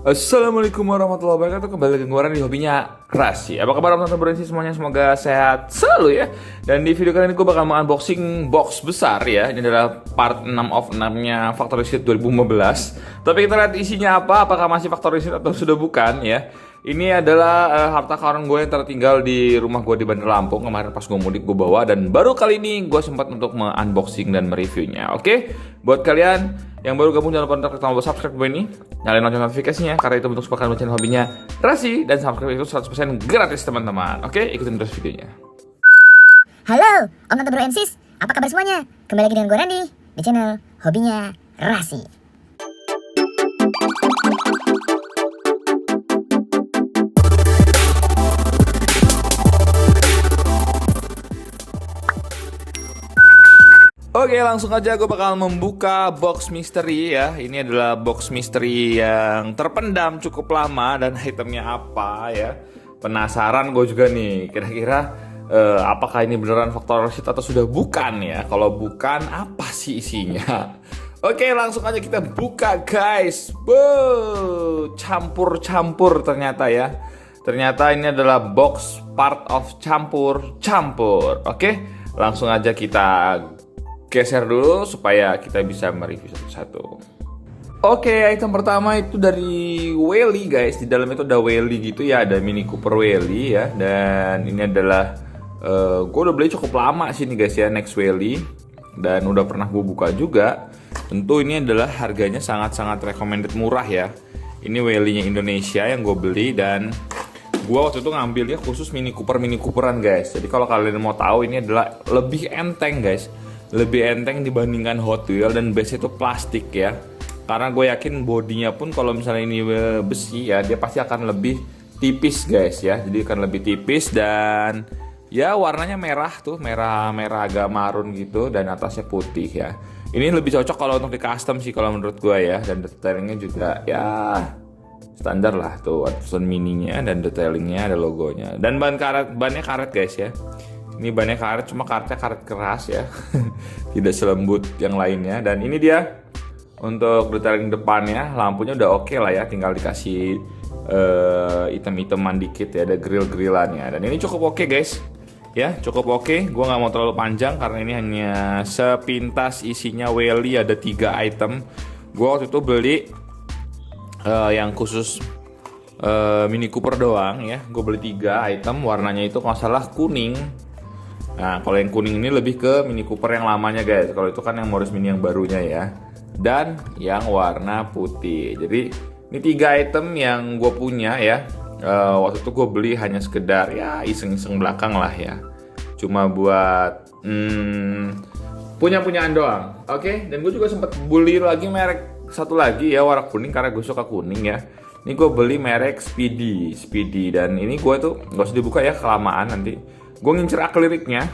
Assalamualaikum warahmatullahi wabarakatuh. Kembali lagi gue di hobinya Rasi. Apa kabar teman-teman berensi semuanya? Semoga sehat selalu ya. Dan di video kali ini gue bakal unboxing box besar ya. Ini adalah part 6 of 6-nya Factory Reset 2015. Tapi kita lihat isinya apa. Apakah masih Factory Reset atau sudah bukan ya. Ini adalah harta karun gue yang tertinggal di rumah gue di Bandar Lampung. Kemarin pas gue mudik gue bawa. Dan baru kali ini gue sempat untuk unboxing dan mereviewnya. Oke, buat kalian yang baru gabung, jangan lupa untuk klik tombol subscribe gue ini, nyalain lonceng notifikasinya, karena itu bentuk sepakat channel hobinya Rasi. Dan subscribe itu 100% gratis teman-teman. Oke, ikutin terus videonya. Halo, Om Tante Bro and Sis, apa kabar semuanya? Kembali lagi dengan gue Randy di channel hobinya Rasi. Oke, langsung aja gue bakal membuka box misteri ya. Ini adalah box misteri yang terpendam cukup lama dan itemnya apa ya. Penasaran gue juga nih, kira-kira apakah ini beneran Factory Reset atau sudah bukan ya. Kalau bukan, apa sih isinya? Oke, langsung aja kita buka guys. Campur-campur ternyata ya. Ternyata ini adalah box part of campur-campur. Oke, langsung aja kita geser dulu supaya kita bisa mereview satu-satu. Oke, item pertama itu dari Welly guys. Di dalam itu ada Welly gitu ya, ada Mini Cooper Welly ya. Dan ini adalah gue udah beli cukup lama sih nih guys ya, Next Welly. Dan udah pernah gue buka juga. Tentu ini adalah harganya sangat-sangat recommended murah ya. Ini Welly-nya Indonesia yang gue beli dan gue waktu itu ngambilnya khusus Mini Cooperan guys. Jadi kalau kalian mau tahu, ini adalah lebih enteng guys. Lebih enteng dibandingkan Hot Wheels dan base itu plastik ya. Karena gue yakin bodinya pun kalau misalnya ini besi ya, dia pasti akan lebih tipis guys ya. Jadi akan lebih tipis dan ya warnanya merah tuh, merah agak marun gitu dan atasnya putih ya. Ini lebih cocok kalau untuk di custom sih kalau menurut gue ya. Dan detailingnya juga ya standar lah tuh, Watson mininya dan detailingnya ada logonya. Dan bannya karet guys ya. Ini bannya karet, cuma karetnya karet keras ya. Tidak selembut yang lainnya. Dan ini dia untuk detailing depannya. Lampunya udah oke lah ya, tinggal dikasih item-iteman dikit ya, ada grill-grillannya. Dan ini cukup oke guys. Ya, cukup oke. Gua nggak mau terlalu panjang karena ini hanya sepintas isinya Welly, ada 3 item. Gua waktu itu beli yang khusus Mini Cooper doang ya. Gue beli 3 item, warnanya itu kalau salah kuning. Nah, kalau yang kuning ini lebih ke Mini Cooper yang lamanya guys. Kalau itu kan yang Morris Mini yang barunya ya. Dan yang warna putih. Jadi ini 3 item yang gue punya ya. Waktu itu gue beli hanya sekedar ya iseng-iseng belakang lah ya. Cuma buat punya-punyaan doang. Oke, dan gue juga sempat beli lagi merek satu lagi ya, warna kuning karena gue suka kuning ya. Ini gue beli merek Speedy dan ini gue tuh gak usah dibuka ya, kelamaan nanti. Gue ngincer akliriknya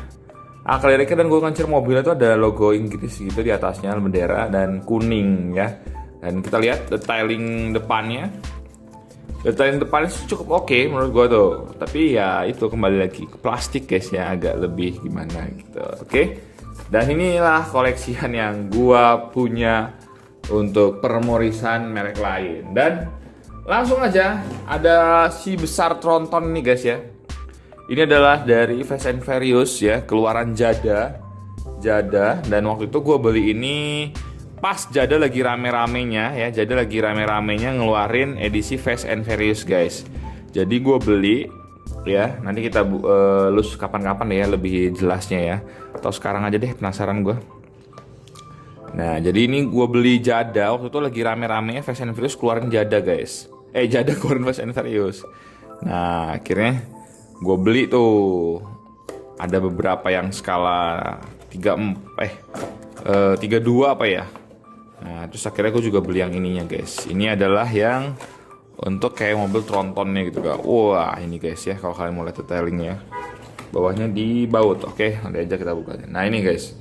dan gue ngincer mobilnya tuh ada logo Inggris gitu di atasnya, bendera dan kuning ya. Dan kita lihat detailing depannya cukup oke menurut gue tuh. Tapi ya itu kembali lagi ke plastik guys ya, agak lebih gimana gitu. Oke. Dan inilah koleksian yang gue punya untuk permorisan merek lain. Dan langsung aja ada si besar tronton nih guys ya. Ini adalah dari Fast and Furious ya, keluaran Jada. Dan waktu itu gue beli ini pas Jada lagi rame-ramenya ya. Jada lagi rame-ramenya ngeluarin edisi Fast and Furious guys. Jadi gue beli ya, nanti kita lus kapan-kapan ya lebih jelasnya ya. Atau sekarang aja deh, penasaran gue. Nah, jadi ini gue beli Jada waktu itu lagi rame-ramenya Fast and Furious keluarin Jada guys. Jada keluarin Fast and Furious. Nah, akhirnya gue beli tuh. Ada beberapa yang skala 32 apa ya. Nah, terus akhirnya gue juga beli yang ininya guys. Ini adalah yang untuk kayak mobil trontonnya gitu kan. Wah, ini guys ya, kalau kalian mau lihat detailingnya. Bawahnya dibaut. Oke, nanti aja kita buka. Nah, ini guys.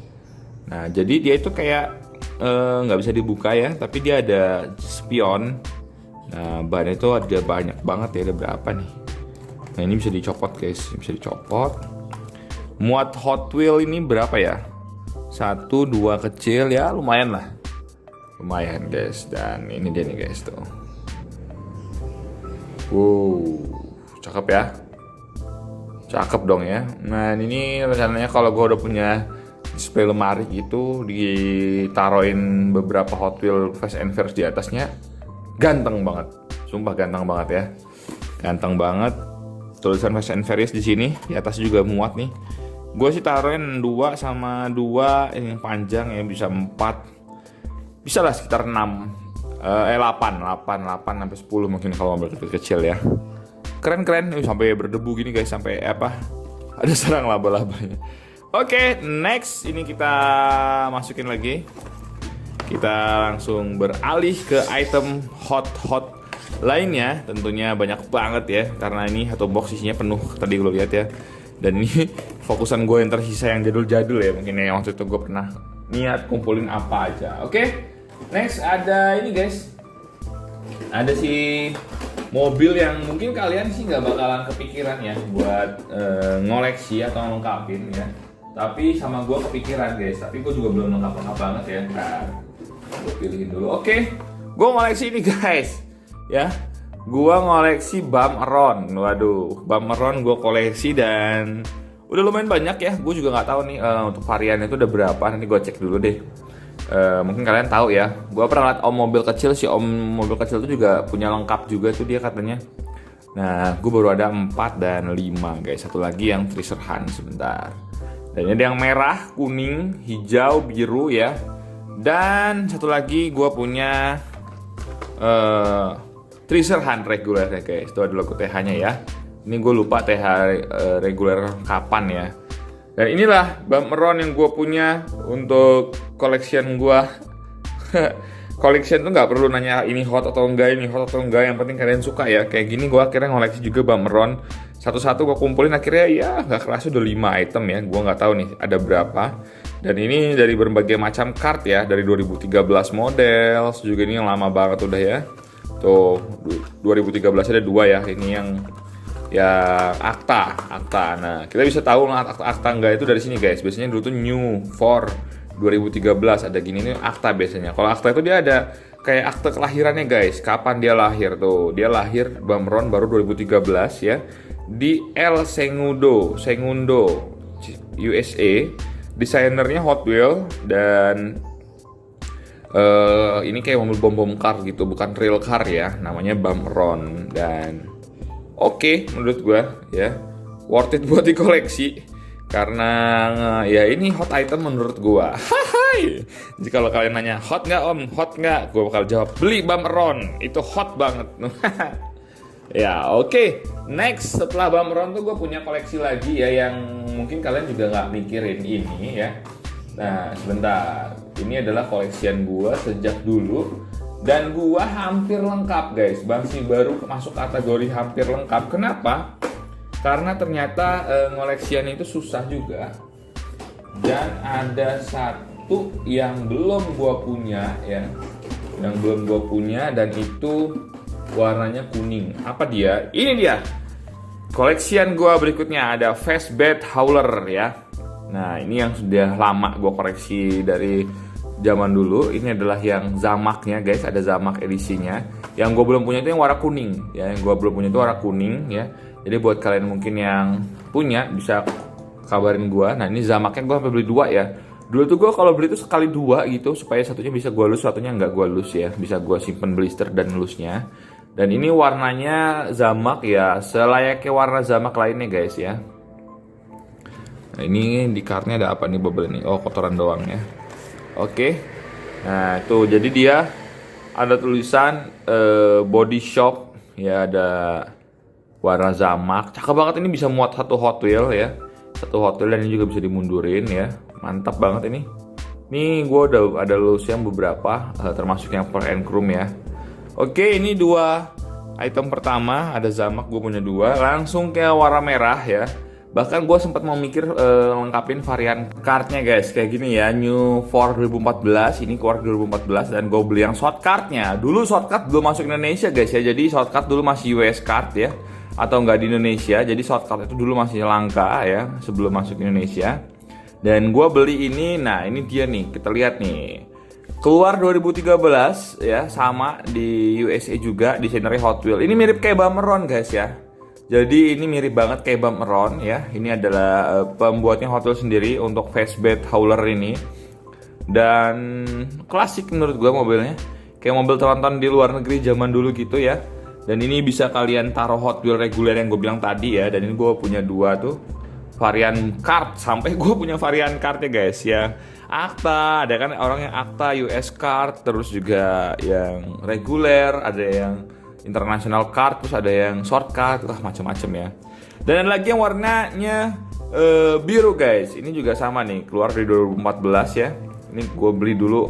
Nah, jadi dia itu kayak nggak bisa dibuka ya, tapi dia ada spion. Nah, bahannya itu ada banyak banget ya, ada berapa nih? Nah, ini bisa dicopot guys, bisa dicopot. Muat Hot Wheel ini berapa ya? 1, 2 kecil, ya lumayan lah. Lumayan guys. Dan ini dia nih guys tuh. Wow, cakep ya. Cakep dong ya. Nah ini rencananya kalau gue udah punya display lemari gitu, ditaruhin beberapa Hot Wheels Fast and Furious di atasnya, ganteng banget. Sumpah ganteng banget ya. Ganteng banget. Tulisan Fast and Furious di sini, di atas juga muat nih. Gue sih taruhin 2 sama 2 yang panjang ya, bisa 4. Bisa lah sekitar 8 sampai 10 mungkin kalau mobil kecil ya. Keren sampai berdebu gini guys, sampai apa? Ada sarang laba-labanya. Oke, next ini kita masukin lagi. Kita langsung beralih ke item hot lainnya. Tentunya banyak banget ya, karena ini satu box isinya penuh tadi gue lihat ya. Dan ini fokusan gue yang tersisa yang jadul-jadul ya, mungkin ya waktu itu gue pernah niat kumpulin apa aja. Oke, next ada ini guys. Ada si mobil yang mungkin kalian sih nggak bakalan kepikiran ya buat ngoleksi atau lengkapin ya. Tapi sama gue kepikiran guys, tapi gue juga belum lengkap banget ya. Nah, gue pilihin dulu. Oke, gue ngoleksi ini guys ya. Gue ngoleksi Bummeron. Waduh, Bummeron gue koleksi dan udah lumayan banyak ya. Gue juga nggak tahu nih untuk variannya itu udah berapa. Nanti gue cek dulu deh. Mungkin kalian tahu ya. Gue pernah lihat om mobil kecil, si om mobil kecil itu juga punya lengkap juga tuh dia katanya. Nah, gue baru ada 4 dan 5 guys. Satu lagi yang Treasure Hunt sebentar. Dan ini ada yang merah, kuning, hijau, biru ya. Dan satu lagi gue punya Treasure Hunt reguler ya guys. Itu ada logo TH-nya ya. Ini gue lupa TH reguler kapan ya. Dan inilah Bummeron yang gue punya untuk collection gue. Collection tuh nggak perlu nanya ini hot atau enggak, yang penting kalian suka ya. Kayak gini gue akhirnya ngoleksi juga Bummeron. Satu-satu gue kumpulin akhirnya ya nggak kerasa udah 5 item ya. Gue nggak tahu nih ada berapa. Dan ini dari berbagai macam card ya, dari 2013 model, juga ini yang lama banget udah ya. Tuh 2013 ada 2 ya, ini yang akta. Nah kita bisa tahu akta enggak itu dari sini guys. Biasanya dulu tuh new for 2013 ada gini, ini akta biasanya. Kalau akta itu dia ada kayak akte kelahirannya guys, kapan dia lahir tuh. Dia lahir Bummeron baru 2013 ya di El Segundo, USA. Desainernya Hot Wheels dan ini kayak mobil bom car gitu, bukan real car ya. Namanya Bummeron dan oke, menurut gue ya worth it buat dikoleksi karena ya ini hot item menurut gue. Jadi kalau kalian nanya hot nggak om, hot nggak, gue bakal jawab beli Bummeron, itu hot banget. Ya oke. Next setelah Bummeron tuh gue punya koleksi lagi ya yang mungkin kalian juga nggak mikirin ini ya. Nah sebentar, ini adalah koleksian gue sejak dulu. Dan gua hampir lengkap guys, masih baru masuk kategori hampir lengkap. Kenapa? Karena ternyata ngoleksian itu susah juga. Dan ada satu yang belum gua punya ya, dan itu warnanya kuning. Apa dia? Ini dia. Koleksian gua berikutnya ada Fastback Hauler ya. Nah ini yang sudah lama gua koleksi dari zaman dulu. Ini adalah yang Zamaknya guys, ada Zamak edisinya. Yang gue belum punya itu yang warna kuning ya, ya. Jadi buat kalian mungkin yang punya bisa kabarin gue. Nah ini Zamaknya gue sampai beli 2 ya. Dulu tuh gue kalau beli itu sekali 2 gitu, supaya satunya bisa gue lus, satunya nggak gue lus ya. Bisa gue simpen blister dan lusnya. Dan ini warnanya Zamak ya, selayaknya warna Zamak lainnya guys ya. Nah ini di kartnya ada apa nih bubble ini? Oh kotoran doang ya. Oke, nah tuh jadi dia ada tulisan body shop ya, ada warna Zamak, cakep banget. Ini bisa muat satu Hot Wheel ya, dan ini juga bisa dimundurin ya, mantap banget ini. Ini gue udah ada lulus yang beberapa, termasuk yang per and chrome ya. Oke, ini 2 item pertama, ada Zamak gue punya 2, langsung ke warna merah ya. Bahkan gue sempat mau mikir lengkapin varian cardnya guys, kayak gini ya, New for 2014, ini keluar 2014 dan gue beli yang short cardnya. Dulu short card belum masuk Indonesia guys ya, jadi short card dulu masih US card ya, atau nggak di Indonesia. Jadi short card itu dulu masih langka ya sebelum masuk Indonesia. Dan gue beli ini, nah ini dia nih, kita lihat nih. Keluar 2013 ya, sama di USA juga, desainernya Hot Wheels. Ini mirip kayak Bummeron guys ya. Jadi ini mirip banget kayak Bummeron ya. Ini adalah pembuatnya Hot Wheels sendiri untuk Fastback Hauler ini. Dan klasik menurut gue mobilnya. Kayak mobil tronton di luar negeri zaman dulu gitu ya. Dan ini bisa kalian taruh Hot Wheels reguler yang gue bilang tadi ya. Dan ini gue punya 2 tuh varian kart. Sampai gue punya varian kartnya guys ya. Akta, ada kan orang yang Akta US kart, terus juga yang reguler, ada yang international card, terus ada yang shortcut, macam-macam ya. Dan ada lagi yang warnanya biru guys. Ini juga sama nih, keluar di 2014 ya. Ini gue beli dulu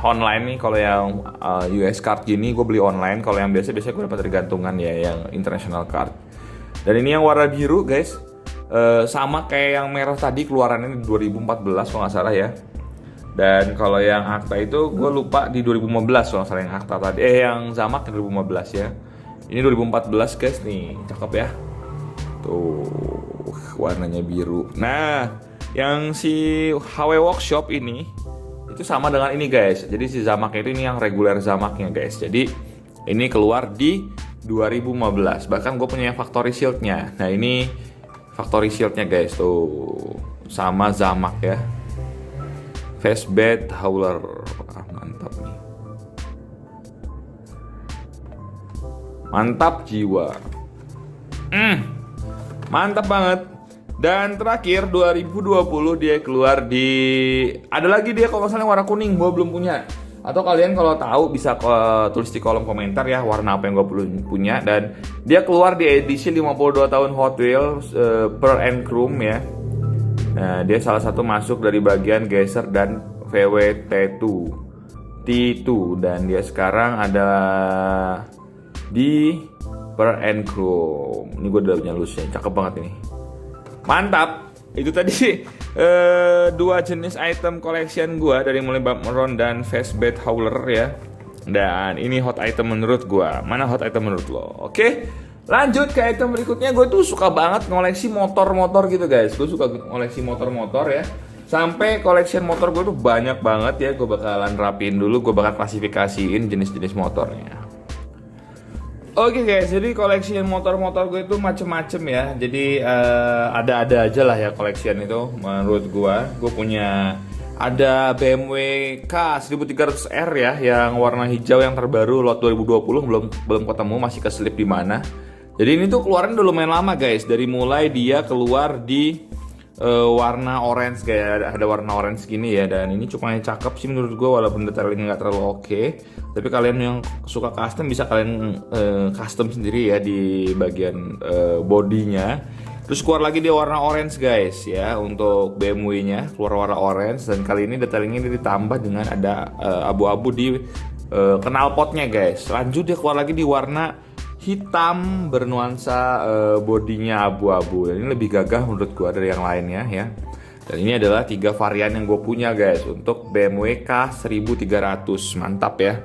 online nih. Kalau yang US card gini gue beli online. Kalau yang biasa gue dapat tergantungan ya, yang international card. Dan ini yang warna biru guys. Sama kayak yang merah tadi, keluarannya di 2014 kalau nggak salah ya. Dan kalau yang Akta itu gue lupa di 2015 kalau nggak salah yang Akta tadi. Yang Zamak di 2015 ya. Ini 2014 guys nih, cakep ya. Tuh warnanya biru. Nah, yang si HW Workshop ini itu sama dengan ini guys. Jadi si Zamak itu ini yang reguler Zamaknya guys. Jadi ini keluar di 2015. Bahkan gue punya yang factory shieldnya. Nah ini factory shieldnya guys, tuh sama Zamak ya. Fastback Hauler, mantap nih. Mantap jiwa. Mantap banget. Dan terakhir 2020 dia keluar di, ada lagi dia kalau misalnya warna kuning, gue belum punya. Atau kalian kalau tahu bisa tulis di kolom komentar ya warna apa yang gue belum punya. Dan dia keluar di edisi 52 tahun Hot Wheels Pearl and Chrome ya. Nah dia salah satu masuk dari bagian Geyser dan VW T2. Dan dia sekarang ada di Pearl and Chrome. Ini gue udah punya lusnya, cakep banget ini. Mantap. Itu tadi 2 jenis item collection gue, dari mulai Bummeron dan Fastback Hauler ya. Dan ini hot item menurut gue. Mana hot item menurut lo? Oke, lanjut ke item berikutnya. Gue tuh suka banget ngoleksi motor-motor gitu guys. Gue suka ngoleksi motor-motor ya. Sampai collection motor gue tuh banyak banget ya. Gue bakalan rapiin dulu. Gue bakal klasifikasiin jenis-jenis motornya. Oke guys, jadi koleksi motor-motor gue itu macem-macem ya. Jadi ada-ada aja lah ya koleksian itu menurut gue. Gue punya ada BMW K 1300R ya, yang warna hijau yang terbaru lot 2020, belum ketemu, masih keselip di mana. Jadi ini tuh keluaran udah lumayan lama guys. Dari mulai dia keluar di warna orange, kayak ada warna orange gini ya. Dan ini cukupnya cakep sih menurut gue, walaupun detailnya nggak terlalu oke. Tapi kalian yang suka custom bisa kalian custom sendiri ya di bagian bodinya. Terus keluar lagi dia warna orange guys ya, untuk BMW-nya keluar warna orange. Dan kali ini detailingnya ditambah dengan ada abu-abu di knalpotnya guys. Lanjut dia keluar lagi di warna hitam bernuansa bodinya abu-abu. Dan ini lebih gagah menurut gua dari yang lainnya ya. Dan ini adalah 3 varian yang gue punya guys untuk BMW K 1300. Mantap ya.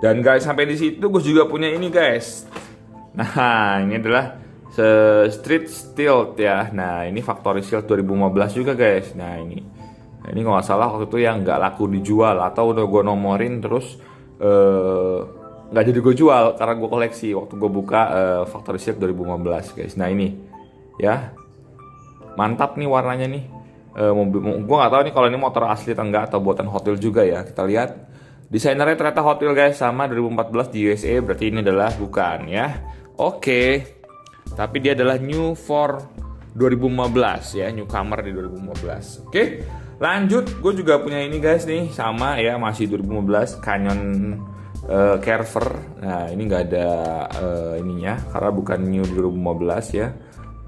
Dan guys, sampai di situ gue juga punya ini guys. Nah, ini adalah Street Stealth ya. Nah, ini Factory Shield 2015 juga guys. Nah, ini kalau nggak salah waktu itu yang nggak laku dijual, atau udah gue nomorin terus nggak jadi gue jual karena gue koleksi waktu gue buka Factory Shield 2015 guys. Nah ini ya, mantap nih warnanya nih. Gue nggak tahu nih kalau ini motor asli atau enggak, atau buatan Hot Wheels juga ya. Kita lihat desainernya ternyata Hot Wheels guys, sama 2014 di USA, berarti ini adalah bukan ya. Oke, tapi dia adalah new for 2015 ya, newcomer di 2015. Oke, lanjut gue juga punya ini guys nih, sama ya, masih 2015 Canyon Carver. Nah ini nggak ada ininya karena bukan new 2015 ya.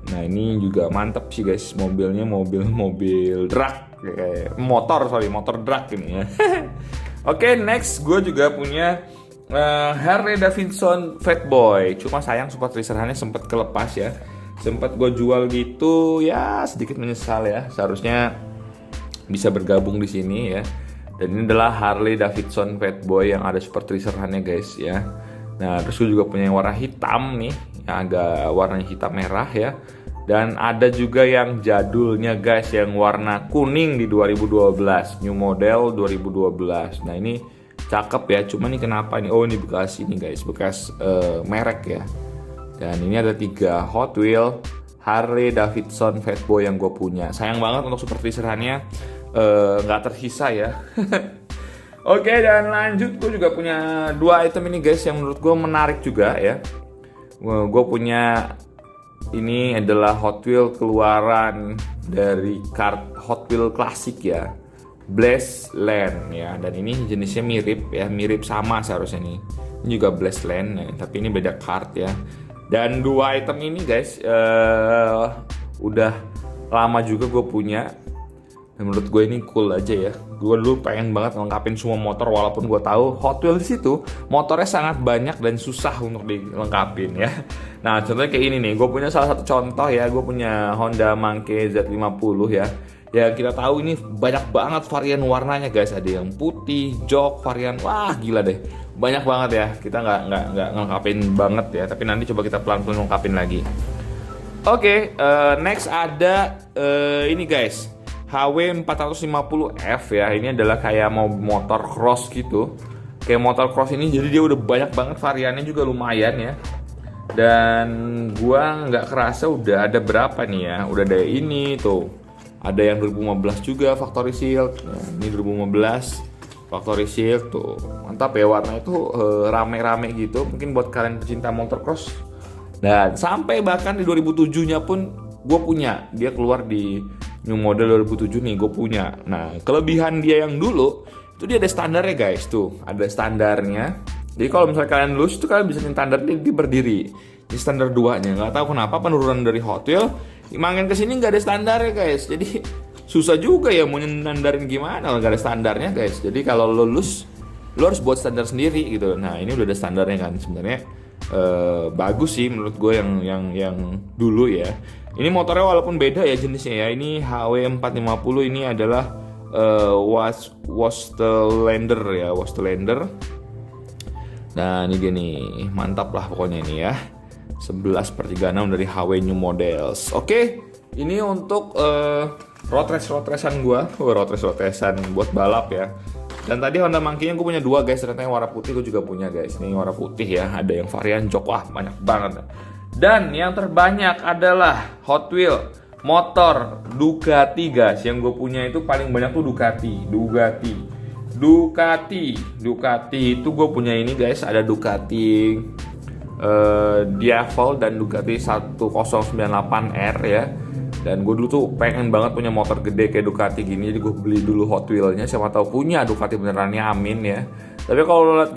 Nah ini juga mantap sih guys, mobilnya mobil drag, motor drag ini ya. Oke, next gue juga punya Harley Davidson Fatboy. Cuma sayang support racernya sempat kelepas ya. Sempat gue jual gitu ya, sedikit menyesal ya. Seharusnya bisa bergabung di sini ya. Dan ini adalah Harley Davidson Fatboy yang ada support racernya guys ya. Nah terus gue juga punya yang warna hitam nih, yang agak warnanya hitam merah ya. Dan ada juga yang jadulnya guys, yang warna kuning di 2012, new model 2012. Nah ini cakep ya, cuma nih kenapa nih? Oh ini bekas ini guys, bekas merek ya. Dan ini ada 3 Hot Wheel Harley Davidson Fatboy yang gue punya. Sayang banget untuk super teaser-nya nggak tersisa ya. Oke, dan lanjut gue juga punya 2 item ini guys yang menurut gue menarik juga ya. Gue punya ini adalah Hot Wheel keluaran dari kart Hot Wheel klasik ya, Blast Land ya. Dan ini jenisnya mirip ya, mirip sama seharusnya nih. Ini juga Blast Land ya, tapi ini beda kart ya. Dan 2 item ini guys udah lama juga gue punya. Dan menurut gue ini cool aja ya. Gue dulu pengen banget lengkapin semua motor, walaupun gue tahu Hot Wheels di situ motornya sangat banyak dan susah untuk dilengkapin ya. Nah contohnya kayak ini nih, gue punya salah satu contoh ya. Gue punya Honda Monkey Z50 ya. Ya kita tahu ini banyak banget varian warnanya guys. Ada yang putih, jok, varian, wah gila deh. Banyak banget ya. Kita nggak lengkapin banget ya. Tapi nanti coba kita pelan-pelan lengkapin lagi. Oke, next ada ini guys, HW450F ya. Ini adalah kayak mau motor cross gitu. Kayak motor cross ini, jadi dia udah banyak banget variannya juga, lumayan ya. Dan gua nggak kerasa udah ada berapa nih ya. Udah ada ini tuh. Ada yang 2015 juga Factory Shield. Nah, ini 2015 Factory Shield tuh. Mantap ya, warna itu rame-rame gitu. Mungkin buat kalian pecinta motor cross. Dan sampai bahkan di 2007-nya pun gue punya. Dia keluar di new model 2007 nih, gue punya. Nah, kelebihan dia yang dulu itu dia ada standarnya guys, tuh ada standarnya. Jadi kalau misalnya kalian lulus itu kalian bisa standar dia berdiri di standar 2-nya. Nggak tahu kenapa penurunan dari Hot Wheels makin kesini nggak ada standarnya guys. Jadi susah juga ya mau nyandarin gimana kalau nggak ada standarnya guys. Jadi kalau lulus lo harus buat standar sendiri gitu. Nah ini udah ada standarnya kan sebenarnya. Bagus sih menurut gue yang dulu ya. Ini motornya walaupun beda ya jenisnya ya. Ini HW450, ini adalah Wastelander ya, Wastelander. Nah ini dia nih, mantap lah pokoknya ini ya. 11/36 dari HW New Models. Oke, ini untuk road race-an gue. Road race-an buat balap ya. Dan tadi Honda Monkey-nya gue punya 2 guys, ternyata yang warna putih gue juga punya guys. Ini warna putih ya, ada yang varian jok, wah banyak banget. Dan yang terbanyak adalah Hot Wheel motor Ducati guys. Yang gue punya itu paling banyak tuh Ducati itu gue punya ini guys. Ada Ducati Diavel dan Ducati 1098R ya. Dan gue dulu tuh pengen banget punya motor gede kayak Ducati gini. Jadi gue beli dulu Hot Wheel-nya. Siapa tahu punya Ducati benerannya, amin ya. Tapi kalau lihat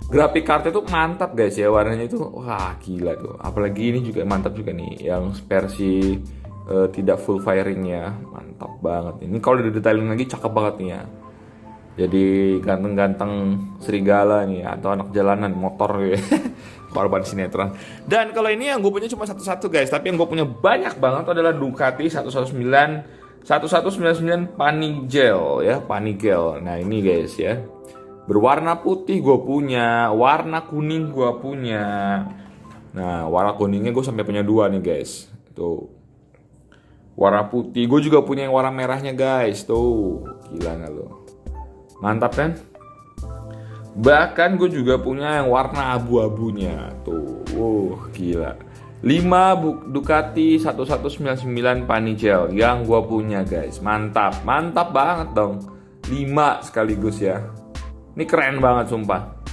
grafik kartu itu mantap guys ya. Warnanya itu wah gila tuh. Apalagi ini juga mantap juga nih, yang versi tidak full firing-nya. Mantap banget. Ini kalau didetailin lagi cakep banget nih ya. Jadi ganteng-ganteng serigala nih, atau anak jalanan motor ya. Korban sinetron. Dan kalau ini yang gue punya cuma satu guys, tapi yang gue punya banyak banget adalah Ducati 1199 Panigale ya, Panigale. Nah ini guys ya, berwarna putih gue punya, warna kuning gue punya. Nah warna kuningnya gue sampai punya 2 nih guys. Tuh warna putih, gue juga punya yang warna merahnya guys. Tuh gila nggak lo, mantap kan? Bahkan gue juga punya yang warna abu-abunya. Tuh, gila. 5 Ducati 1199 Panigale yang gue punya guys. Mantap, mantap banget dong. 5 sekaligus ya. Ini keren banget sumpah.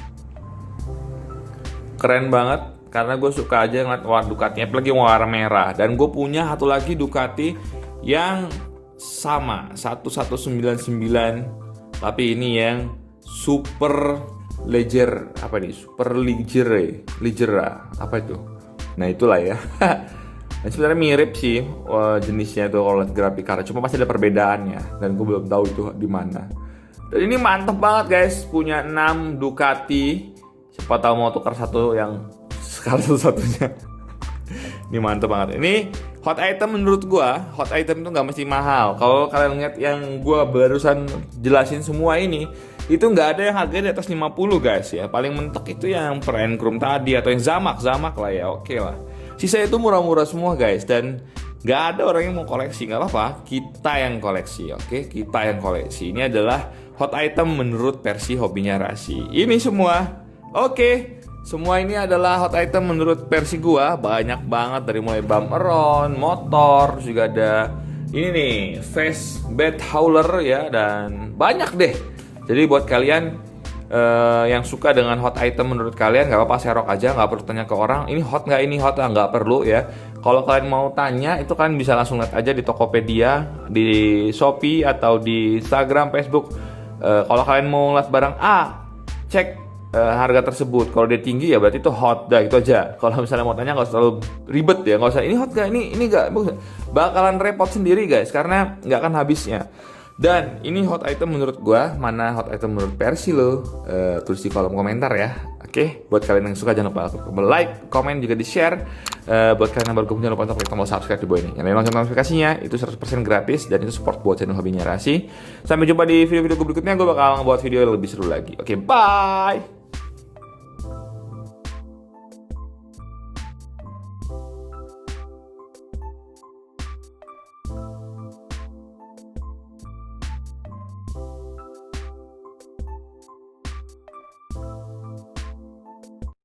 Keren banget karena gue suka aja ngeliat warna Ducatinya, apalagi warna merah. Dan gue punya satu lagi Ducati yang sama 1199, tapi ini yang super leger, apa nih, super leger apa itu, nah itulah ya. Nah, sebenarnya mirip sih jenisnya itu kalau lihat grafik kartu, cuma pasti ada perbedaannya dan gue belum tahu itu di mana. Dan ini mantep banget guys, punya 6 Ducati. Siapa tahu mau tukar satu yang satu-satunya. Ini mantep banget. Ini hot item menurut gua, hot item itu nggak mesti mahal. Kalau kalian lihat yang gua barusan jelasin semua ini, itu nggak ada yang harganya di atas 50 guys ya. Paling mentok itu yang Perencrum tadi atau yang Zamak lah ya, oke lah. Sisa itu murah-murah semua guys, dan nggak ada orang yang mau koleksi. Nggak apa-apa, kita yang koleksi, oke? Kita yang koleksi. Ini adalah hot item menurut versi hobinya Rasi. Ini semua, oke. Semua ini adalah hot item menurut versi gua. Banyak banget, dari mulai bump around, motor, juga ada ini nih, face bed hauler ya, dan banyak deh. Jadi buat kalian yang suka dengan hot item menurut kalian, nggak apa-apa, serok aja, nggak perlu tanya ke orang ini hot nggak, ini hot nggak perlu ya. Kalau kalian mau tanya itu kan bisa langsung lihat aja di Tokopedia, di Shopee, atau di Instagram, Facebook. Kalau kalian mau lihat barang A, cek harga tersebut. Kalau dia tinggi ya berarti itu hot, dah gitu aja. Kalau misalnya mau tanya nggak usah terlalu ribet ya, nggak usah ini hot nggak, ini nggak, bakalan repot sendiri guys, karena nggak akan habisnya. Dan ini hot item menurut gua, mana hot item menurut versi lo? Tulis di kolom komentar ya. Oke, buat kalian yang suka jangan lupa like, komen, juga di share. Buat kalian yang baru gabung jangan lupa untuk klik tombol subscribe di bawah ini. Yang lonceng notifikasinya itu 100% gratis, dan itu support buat channel hobinya Rasi. Sampai jumpa di video-video berikutnya, gue bakal buat video yang lebih seru lagi. Oke, bye.